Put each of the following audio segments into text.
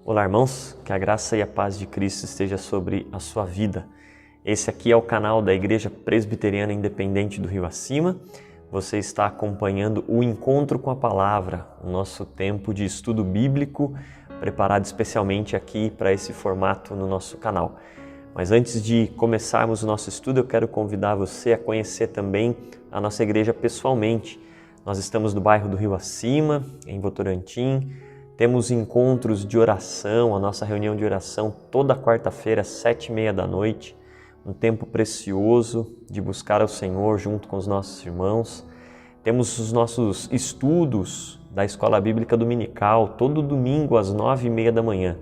Olá, irmãos, que a graça e a paz de Cristo esteja sobre a sua vida. Esse aqui é o canal da Igreja Presbiteriana Independente do Rio Acima. Você está acompanhando o Encontro com a Palavra, o nosso tempo de estudo bíblico, preparado especialmente aqui para esse formato no nosso canal. Mas antes de começarmos o nosso estudo, eu quero convidar você a conhecer também a nossa igreja pessoalmente. Nós estamos no bairro do Rio Acima, em Votorantim. Temos encontros de oração, a nossa reunião de oração toda quarta-feira, às 7h30 da noite. Um tempo precioso de buscar ao Senhor junto com os nossos irmãos. Temos os nossos estudos da Escola Bíblica Dominical, todo domingo às 9h30 da manhã.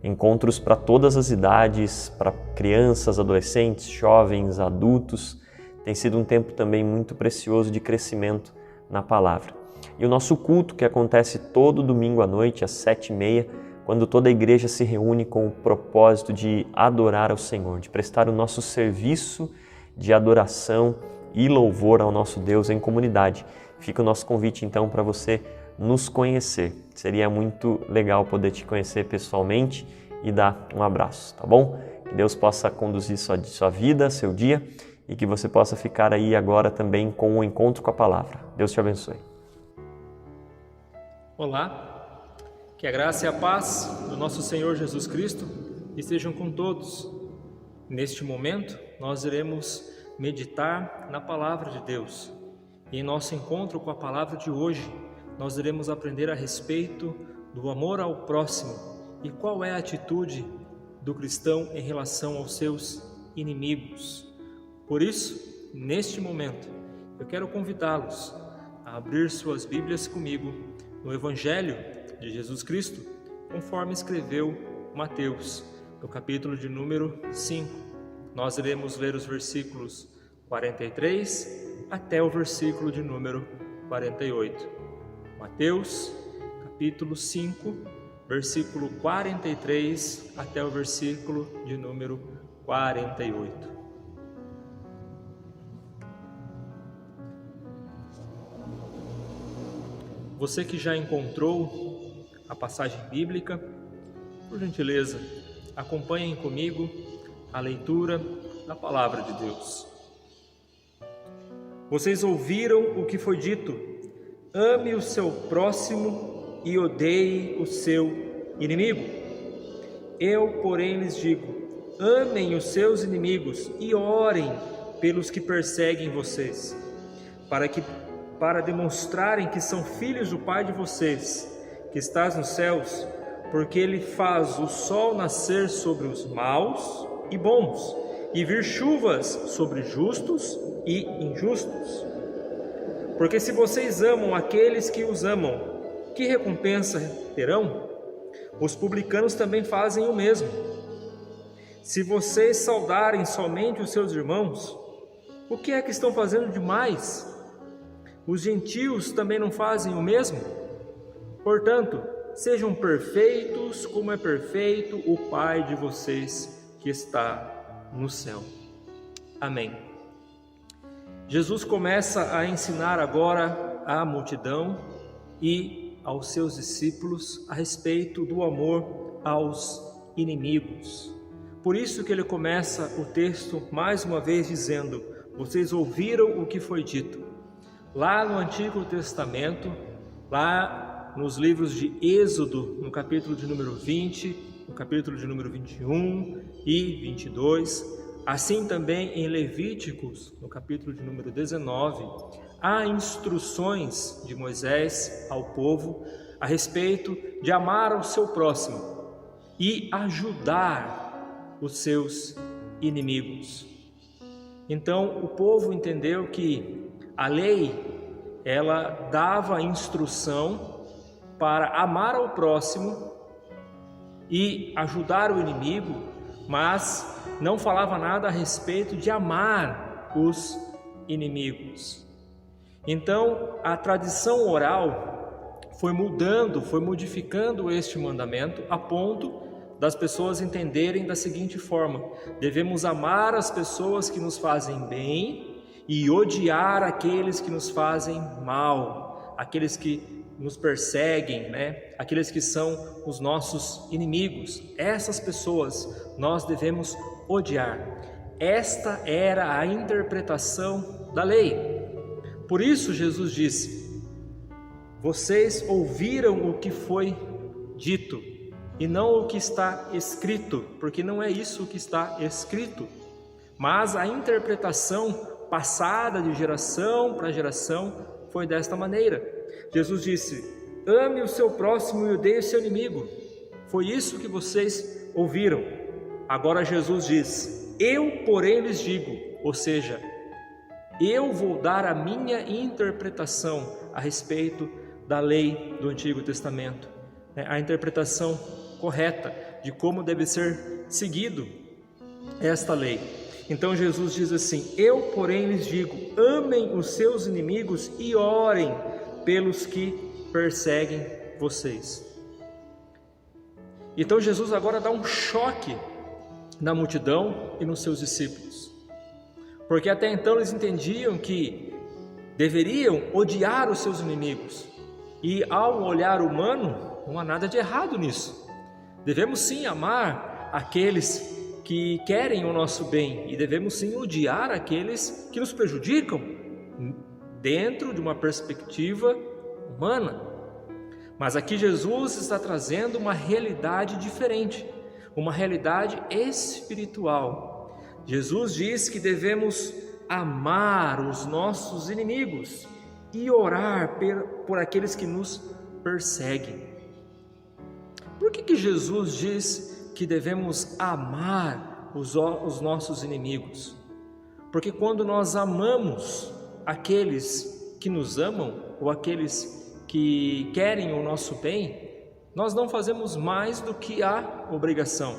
Encontros para todas as idades, para crianças, adolescentes, jovens, adultos. Tem sido um tempo também muito precioso de crescimento na palavra. E o nosso culto, que acontece todo domingo à noite, às 7h30, quando toda a igreja se reúne com o propósito de adorar ao Senhor, de prestar o nosso serviço de adoração e louvor ao nosso Deus em comunidade. Fica o nosso convite, então, para você nos conhecer. Seria muito legal poder te conhecer pessoalmente e dar um abraço, tá bom? Que Deus possa conduzir sua vida, seu dia, e que você possa ficar aí agora também com o encontro com a palavra. Deus te abençoe. Olá, que a graça e a paz do nosso Senhor Jesus Cristo estejam com todos. Neste momento, nós iremos meditar na Palavra de Deus. E em nosso encontro com a Palavra de hoje, nós iremos aprender a respeito do amor ao próximo e qual é a atitude do cristão em relação aos seus inimigos. Por isso, neste momento, eu quero convidá-los a abrir suas Bíblias comigo no Evangelho de Jesus Cristo, conforme escreveu Mateus, no capítulo de número 5. Nós iremos ler os versículos 43 até o versículo de número 48. Mateus, capítulo 5, versículo 43 até o versículo de número 48. Você que já encontrou a passagem bíblica, por gentileza, acompanhem comigo a leitura da Palavra de Deus. Vocês ouviram o que foi dito: ame o seu próximo e odeie o seu inimigo. Eu, porém, lhes digo: amem os seus inimigos e orem pelos que perseguem vocês, para demonstrarem que são filhos do Pai de vocês, que estás nos céus, porque Ele faz o sol nascer sobre os maus e bons, e vir chuvas sobre justos e injustos. Porque se vocês amam aqueles que os amam, que recompensa terão? Os publicanos também fazem o mesmo. Se vocês saudarem somente os seus irmãos, o que é que estão fazendo demais? Os gentios também não fazem o mesmo? Portanto, sejam perfeitos como é perfeito o Pai de vocês que está no céu. Amém. Jesus começa a ensinar agora à multidão e aos seus discípulos a respeito do amor aos inimigos. Por isso que ele começa o texto mais uma vez dizendo: vocês ouviram o que foi dito. Lá no Antigo Testamento, lá nos livros de Êxodo, no capítulo de número 20, no capítulo de número 21 e 22, assim também em Levíticos, no capítulo de número 19, há instruções de Moisés ao povo a respeito de amar o seu próximo e ajudar os seus inimigos. Então, o povo entendeu que a lei, ela dava instrução para amar ao próximo e ajudar o inimigo, mas não falava nada a respeito de amar os inimigos. Então, a tradição oral foi mudando, foi modificando este mandamento a ponto das pessoas entenderem da seguinte forma: devemos amar as pessoas que nos fazem bem e odiar aqueles que nos fazem mal. aqueles que nos perseguem, né? Aqueles que são os nossos inimigos. Essas pessoas nós devemos odiar. Esta era a interpretação da lei. Por isso Jesus disse: vocês ouviram o que foi dito e não o que está escrito, porque não é isso que está escrito, mas a interpretação passada de geração para geração foi desta maneira. Jesus disse: ame o seu próximo e odeie o seu inimigo. Foi isso que vocês ouviram. Agora Jesus diz: eu, porém, lhes digo, ou seja, eu vou dar a minha interpretação a respeito da lei do Antigo Testamento, a interpretação correta de como deve ser seguido esta lei. Então Jesus diz assim: eu, porém, lhes digo, amem os seus inimigos e orem pelos que perseguem vocês. Então Jesus agora dá um choque na multidão e nos seus discípulos, porque até então eles entendiam que deveriam odiar os seus inimigos, e ao olhar humano não há nada de errado nisso. Devemos sim amar aqueles que querem o nosso bem, e devemos sim odiar aqueles que nos prejudicam, dentro de uma perspectiva humana. Mas aqui Jesus está trazendo uma realidade diferente, uma realidade espiritual. Jesus diz que devemos amar os nossos inimigos e orar por aqueles que nos perseguem. Por que Jesus diz que devemos amar os nossos inimigos? Porque quando nós amamos aqueles que nos amam, ou aqueles que querem o nosso bem, nós não fazemos mais do que a obrigação.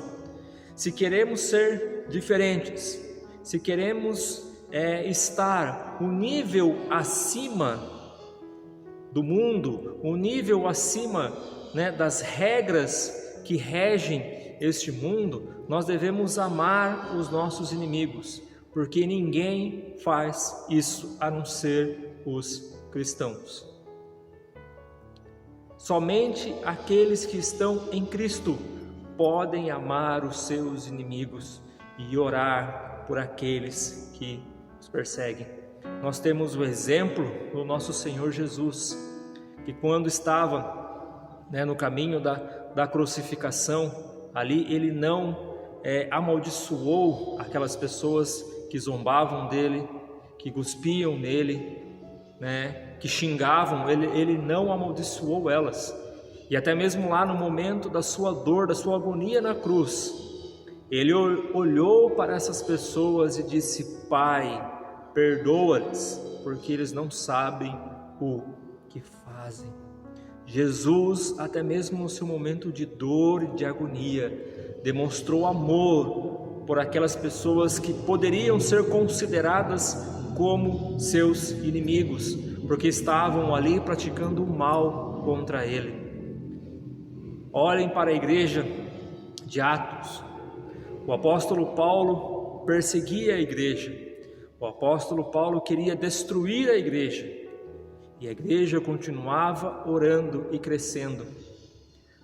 Se queremos ser diferentes, se queremos estar um nível acima do mundo, um nível acima, das regras que regem este mundo, nós devemos amar os nossos inimigos, porque ninguém faz isso a não ser os cristãos. Somente aqueles que estão em Cristo podem amar os seus inimigos e orar por aqueles que os perseguem. Nós temos o exemplo do nosso Senhor Jesus, que quando estava no caminho da crucificação, ali ele não amaldiçoou aquelas pessoas que zombavam dele, que cuspiam nele, que xingavam, ele não amaldiçoou elas. E até mesmo lá no momento da sua dor, da sua agonia na cruz, ele olhou para essas pessoas e disse: Pai, perdoa-lhes, porque eles não sabem o que fazem. Jesus, até mesmo no seu momento de dor e de agonia, demonstrou amor por aquelas pessoas que poderiam ser consideradas como seus inimigos, porque estavam ali praticando o mal contra ele. Olhem para a igreja de Atos. O apóstolo Paulo perseguia a igreja. O apóstolo Paulo queria destruir a igreja. E a igreja continuava orando e crescendo.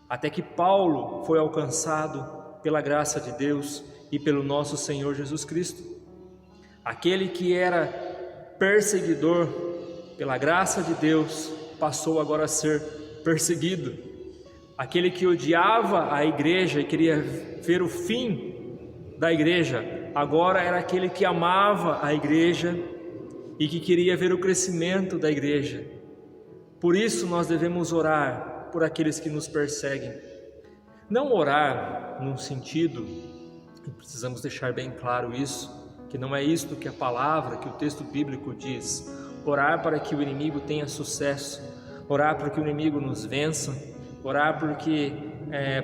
Até que Paulo foi alcançado pela graça de Deus e pelo nosso Senhor Jesus Cristo. Aquele que era perseguidor, pela graça de Deus, passou agora a ser perseguido. Aquele que odiava a igreja e queria ver o fim da igreja, agora era aquele que amava a igreja e que queria ver o crescimento da igreja. Por isso nós devemos orar por aqueles que nos perseguem. Não orar num sentido, e precisamos deixar bem claro isso, que não é isto que a palavra, que o texto bíblico diz. Orar para que o inimigo tenha sucesso, orar para que o inimigo nos vença, orar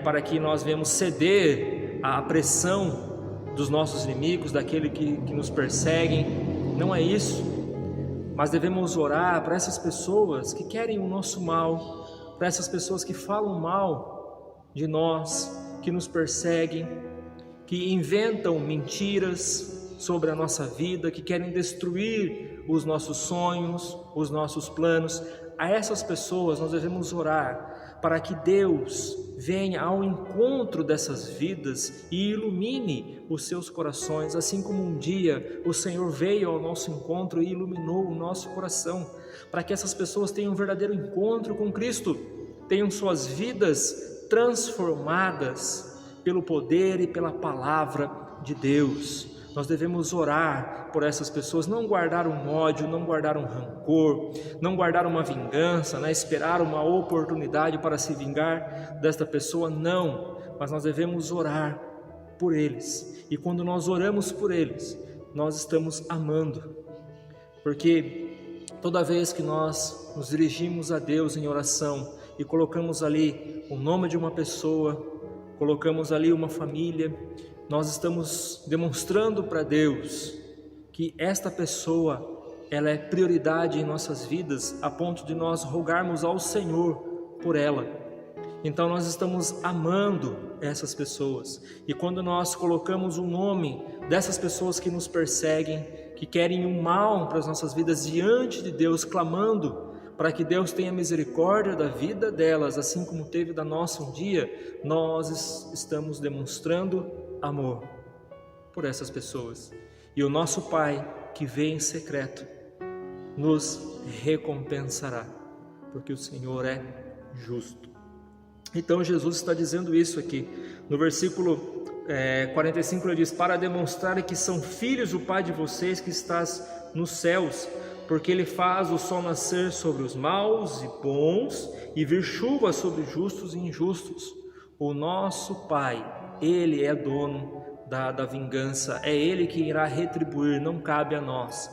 para que nós venhamos ceder à pressão dos nossos inimigos, daquele que nos perseguem. Não é isso, mas devemos orar para essas pessoas que querem o nosso mal, para essas pessoas que falam mal de nós, que nos perseguem, que inventam mentiras sobre a nossa vida, que querem destruir os nossos sonhos, os nossos planos. a essas pessoas nós devemos orar para que Deus venha ao encontro dessas vidas e ilumine os seus corações, assim como um dia o Senhor veio ao nosso encontro e iluminou o nosso coração, para que essas pessoas tenham um verdadeiro encontro com Cristo, tenham suas vidas transformadas pelo poder e pela palavra de Deus. Nós devemos orar por essas pessoas, não guardar um ódio, não guardar um rancor, não guardar uma vingança, esperar uma oportunidade para se vingar desta pessoa, não, mas nós devemos orar por eles, e quando nós oramos por eles, nós estamos amando, porque toda vez que nós nos dirigimos a Deus em oração e colocamos ali o nome de uma pessoa, colocamos ali uma família, nós estamos demonstrando para Deus que esta pessoa, ela é prioridade em nossas vidas, a ponto de nós rogarmos ao Senhor por ela. Então nós estamos amando essas pessoas, e quando nós colocamos o nome dessas pessoas que nos perseguem, que querem o mal para as nossas vidas diante de Deus, clamando para que Deus tenha misericórdia da vida delas, assim como teve da nossa um dia, nós estamos demonstrando amor por essas pessoas. E o nosso Pai, que vê em secreto, nos recompensará, porque o Senhor é justo. Então Jesus está dizendo isso aqui. No versículo 45 ele diz: para demonstrar que são filhos do Pai de vocês que estás nos céus, porque Ele faz o sol nascer sobre os maus e bons, e vir chuva sobre justos e injustos. O nosso Pai, Ele é dono da vingança, é Ele que irá retribuir, não cabe a nós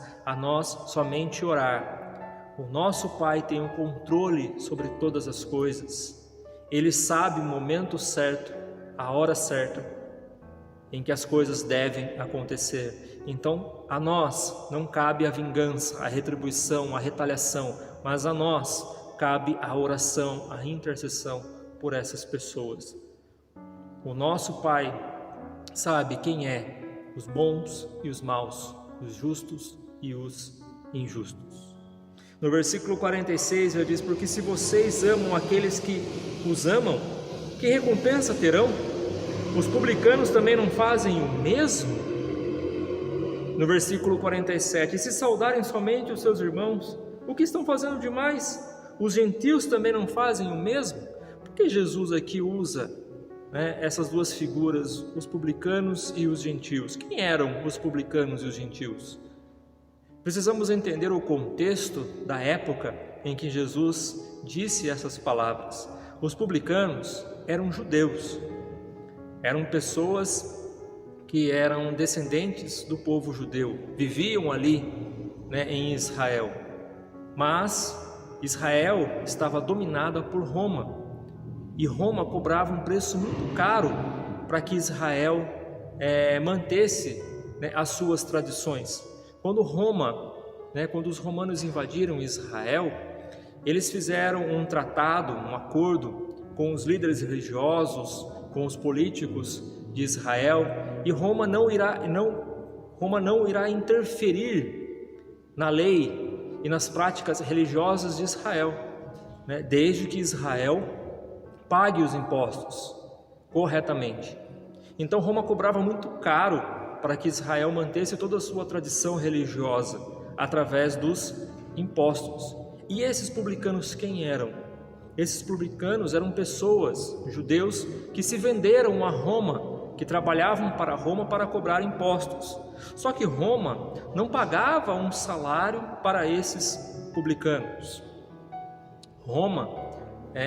somente orar. O nosso Pai tem o controle sobre todas as coisas, Ele sabe o momento certo, a hora certa em que as coisas devem acontecer. Então a nós não cabe a vingança, a retribuição, a retaliação, mas a nós cabe a oração, a intercessão por essas pessoas. O nosso Pai sabe quem é os bons e os maus, os justos e os injustos. No versículo 46 ele diz: porque se vocês amam aqueles que os amam, que recompensa terão? Os publicanos também não fazem o mesmo? No versículo 47, e se saudarem somente os seus irmãos, o que estão fazendo demais? Os gentios também não fazem o mesmo? Por que Jesus aqui usa essas duas figuras, os publicanos e os gentios? Quem eram os publicanos e os gentios? Precisamos entender o contexto da época em que Jesus disse essas palavras. Os publicanos eram judeus, eram pessoas que eram descendentes do povo judeu, viviam ali em Israel, mas Israel estava dominada por Roma, e Roma cobrava um preço muito caro para que Israel mantesse as suas tradições. Quando os romanos invadiram Israel, eles fizeram um tratado, um acordo com os líderes religiosos, com os políticos de Israel, e Roma não irá interferir na lei e nas práticas religiosas de Israel, desde que Israel pague os impostos corretamente. Então Roma cobrava muito caro para que Israel mantesse toda a sua tradição religiosa através dos impostos. E esses publicanos quem eram? Esses publicanos eram pessoas, judeus, que se venderam a Roma, que trabalhavam para Roma para cobrar impostos. Só que Roma não pagava um salário para esses publicanos. Roma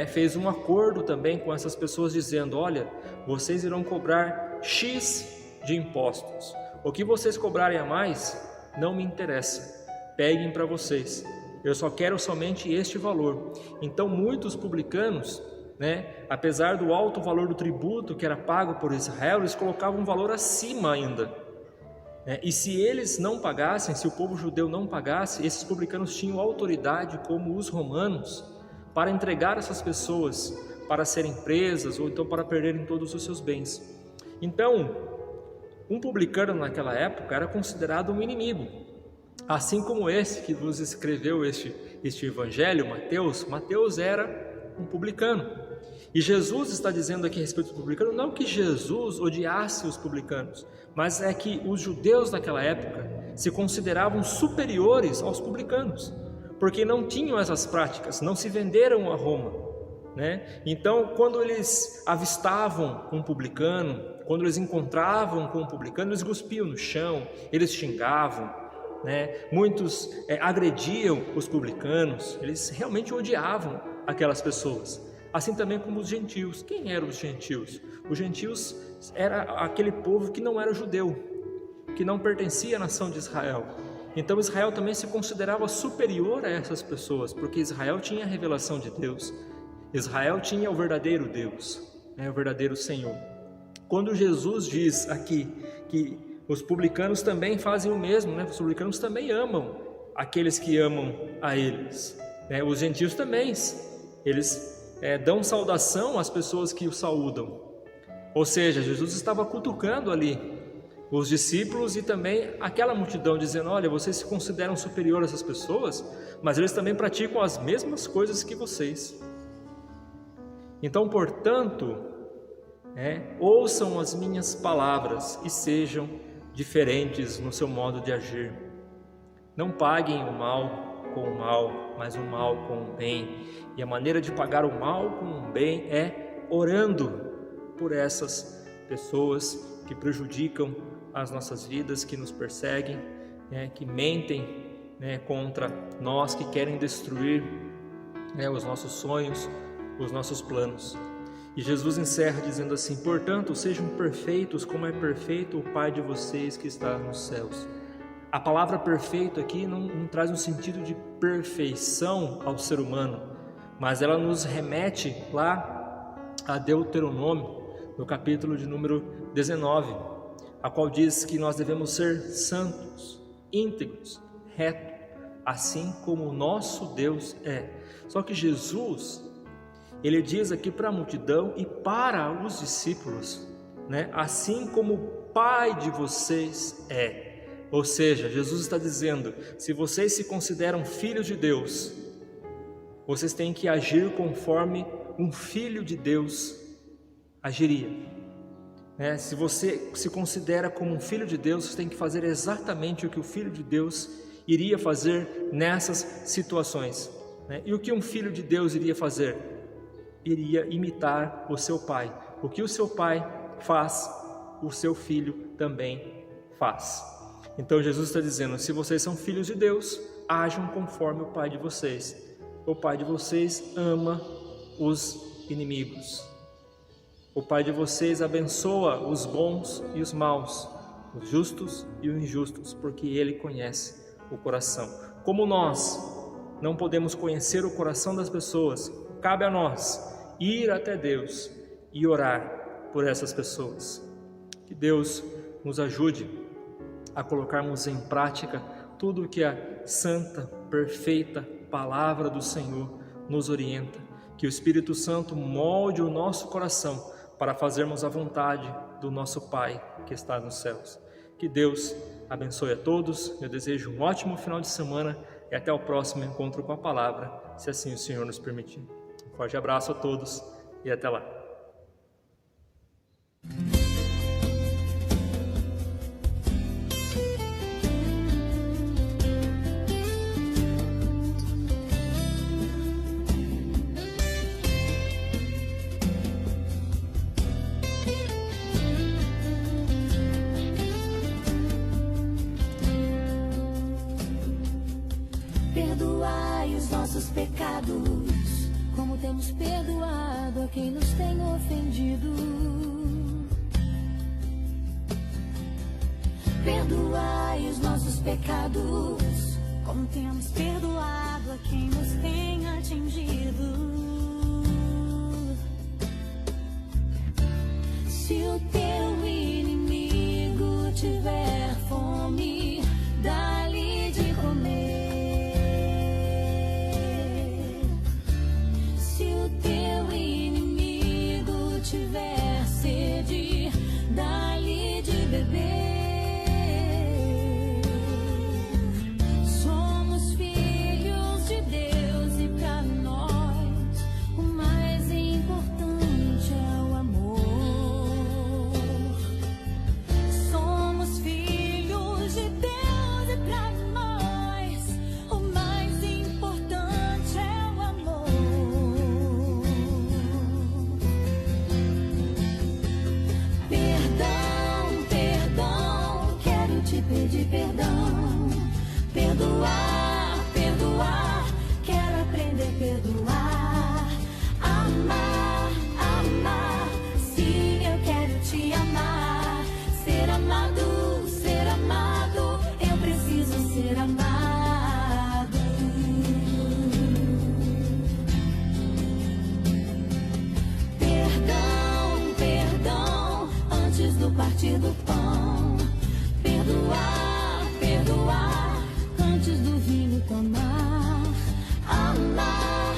fez um acordo também com essas pessoas, dizendo: olha, vocês irão cobrar X de impostos. O que vocês cobrarem a mais não me interessa, peguem para vocês. Eu só quero somente este valor. Então muitos publicanos, apesar do alto valor do tributo que era pago por Israel, eles colocavam um valor acima ainda. E se eles não pagassem, se o povo judeu não pagasse, esses publicanos tinham autoridade, como os romanos, para entregar essas pessoas para serem presas ou então para perderem todos os seus bens. Então, um publicano naquela época era considerado um inimigo. Assim como esse que nos escreveu este evangelho, Mateus era um publicano. E Jesus está dizendo aqui a respeito do publicano, não que Jesus odiasse os publicanos, mas é que os judeus naquela época se consideravam superiores aos publicanos, porque não tinham essas práticas, não se venderam a Roma, né? Então, quando eles avistavam um publicano, quando eles encontravam com um publicano, eles cuspiam no chão, eles xingavam, né? Muitos agrediam os publicanos, eles realmente odiavam aquelas pessoas. Assim também como os gentios. Quem eram os gentios? Os gentios era aquele povo que não era judeu, que não pertencia à nação de Israel. Então Israel também se considerava superior a essas pessoas, porque Israel tinha a revelação de Deus. Israel tinha o verdadeiro Deus, né, o verdadeiro Senhor. Quando Jesus diz aqui que os publicanos também fazem o mesmo, né? Os publicanos também amam aqueles que amam a eles, né? Os gentios também, eles dão saudação às pessoas que o saúdam. Ou seja, Jesus estava cutucando ali os discípulos e também aquela multidão, dizendo: olha, vocês se consideram superior a essas pessoas, mas eles também praticam as mesmas coisas que vocês. Então, portanto, ouçam as minhas palavras e sejam diferentes no seu modo de agir. Não paguem o mal com o mal, mas o mal com o bem. E a maneira de pagar o mal com o bem é orando por essas pessoas que prejudicam as nossas vidas, que nos perseguem, que mentem contra nós, que querem destruir os nossos sonhos, os nossos planos. E Jesus encerra dizendo assim: portanto, sejam perfeitos como é perfeito o Pai de vocês que está nos céus. A palavra perfeito aqui não traz um sentido de perfeição ao ser humano, mas ela nos remete lá a Deuteronômio, no capítulo de número 19, a qual diz que nós devemos ser santos, íntegros, retos, assim como o nosso Deus é. Só que Jesus, ele diz aqui para a multidão e para os discípulos, assim como o Pai de vocês é. Ou seja, Jesus está dizendo: se vocês se consideram filhos de Deus, vocês têm que agir conforme um filho de Deus agiria. Se você se considera como um filho de Deus, você tem que fazer exatamente o que o filho de Deus iria fazer nessas situações. E o que um filho de Deus iria fazer? Iria imitar o seu pai. O que o seu pai faz, o seu filho também faz. Então Jesus está dizendo: se vocês são filhos de Deus, ajam conforme o Pai de vocês. O Pai de vocês ama os inimigos. O Pai de vocês abençoa os bons e os maus, os justos e os injustos, porque Ele conhece o coração. Como nós não podemos conhecer o coração das pessoas, cabe a nós ir até Deus e orar por essas pessoas. Que Deus nos ajude a colocarmos em prática tudo o que a santa, perfeita palavra do Senhor nos orienta. Que o Espírito Santo molde o nosso coração para fazermos a vontade do nosso Pai que está nos céus. Que Deus abençoe a todos. Eu desejo um ótimo final de semana e até o próximo encontro com a palavra, se assim o Senhor nos permitir. Um forte abraço a todos e até lá. Perdoai os nossos pecados, como temos perdoado a quem nos tem ofendido. Perdoai os nossos pecados, como temos perdoado a quem nos tem atingido. Se o teu inimigo tiver fome, dá-lhe de comer. Tiver sede, dá-lhe de beber. partir do pão. Perdoar, perdoar, antes do vinho tomar. Amar,